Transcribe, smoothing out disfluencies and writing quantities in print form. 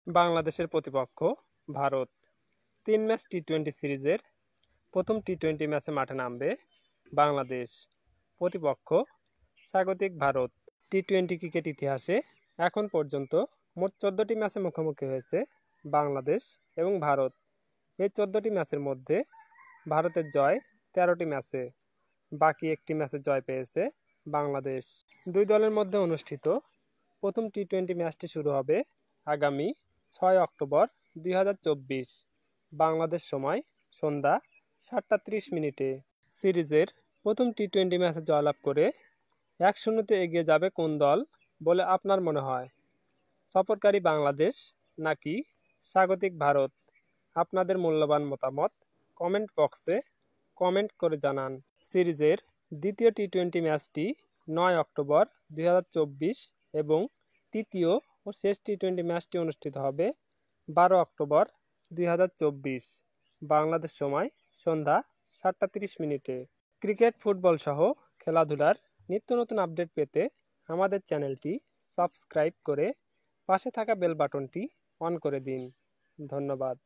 বাংলাদেশের প্রতিপক্ষ ভারত। ৩ ম্যাচ টি-20 সিরিজের প্রথম টি-20 ম্যাচে মাঠে নামবে বাংলাদেশ। প্রতিপক্ষ স্বাগতিক ভারত। টি-20 ক্রিকেট ইতিহাসে এখন পর্যন্ত মোট ১৪টি ম্যাচে মুখোমুখি হয়েছে বাংলাদেশ এবং ভারত। এই ১৪টি ম্যাচের মধ্যে ভারতের জয় ১৩টি ম্যাচে, বাকি একটি ম্যাচে জয় পেয়েছে বাংলাদেশ। দুই দলের মধ্যে অনুষ্ঠিত প্রথম টি-20 ম্যাচটি শুরু হবে আগামী ৬ অক্টোবর ২০২৪ বাংলাদেশ সময় সন্ধ্যা ৭টা ৩০ মিনিটে। সিরিজের প্রথম টি-20 ম্যাচে জয়লাভ করে ১-০তে এগিয়ে যাবে কোন দল বলে আপনার মনে হয়? সফরকারী বাংলাদেশ নাকি স্বাগতিক ভারত? আপনাদের মূল্যবান মতামত কমেন্ট বক্সে কমেন্ট করে জানান। সিরিজের দ্বিতীয় টি-20 ম্যাচটি ৯ অক্টোবর ২০২৪ এবং তৃতীয় ও শেষ টি-20 ম্যাচটি অনুষ্ঠিত হবে ১২ অক্টোবর ২০২৪ বাংলাদেশ সময় সন্ধ্যা ৭টা ৩০ মিনিটে। ক্রিকেট, ফুটবল সহ খেলাধুলার নিত্য নতুন আপডেট পেতে আমাদের চ্যানেলটি সাবস্ক্রাইব করে পাশে থাকা বেল বাটনটি অন করে দিন। ধন্যবাদ।